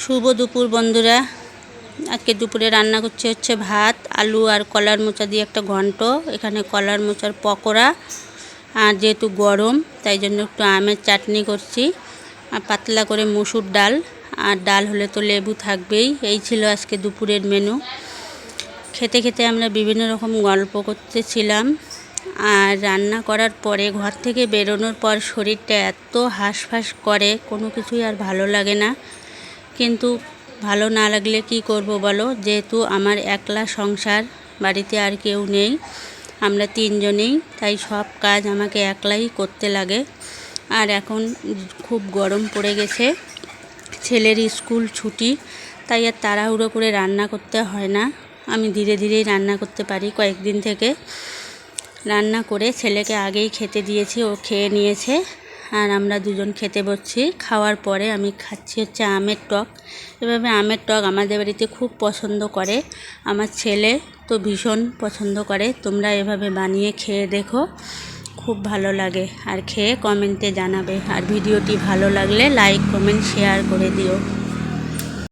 শুভ দুপুর বন্ধুরা। আজকে দুপুরে রান্না করছে হচ্ছে ভাত, আলু আর কলার মোচা দিয়ে একটা ঘন্ট। এখানে কলার মোচার পকোড়া, আর যেহেতু গরম তাই জন্য একটু আমের চাটনি করছি, আর পাতলা করে মসুর ডাল, আর ডাল হলে তো লেবু থাকবেই। এই ছিল আজকে দুপুরের মেনু। খেতে খেতে আমরা বিভিন্ন রকম গল্প করতেছিলাম। আর রান্না করার পরে ঘর থেকে বেরোনোর পর শরীরটা এত হাঁসফাঁস করে, কোনো কিছুই আর ভালো লাগে না। কিন্তু ভালো না লাগলে কি করব বলো, যেহেতু আমার একলা সংসার, বাড়িতে আর কেউ নেই, আমরা তিনজনেই, তাই সব কাজ আমাকে একলাই করতে লাগে। আর এখন খুব গরম পড়ে গেছে, ছেলের স্কুল ছুটি, তাই আর তাড়াহুড়ো করে রান্না করতে হয় না। আমি ধীরে ধীরেই রান্না করতে পারি। কয়েকদিন থেকে রান্না করে ছেলেকে আগেই খেতে দিয়েছি, ও খেয়ে নিয়েছে, আর আমরা দুজন খেতে বসছি। খাওয়ার পরে আমি খাচ্ছি হচ্ছে আমের টক। এভাবে আমের টক আমাদের বাড়িতে খুব পছন্দ করে, আমার ছেলে তো ভীষণ পছন্দ করে। তোমরা এভাবে বানিয়ে খেয়ে দেখো, খুব ভালো লাগে। আর খেয়ে কমেন্টে জানাবে, আর ভিডিওটি ভালো লাগলে লাইক কমেন্ট শেয়ার করে দিও।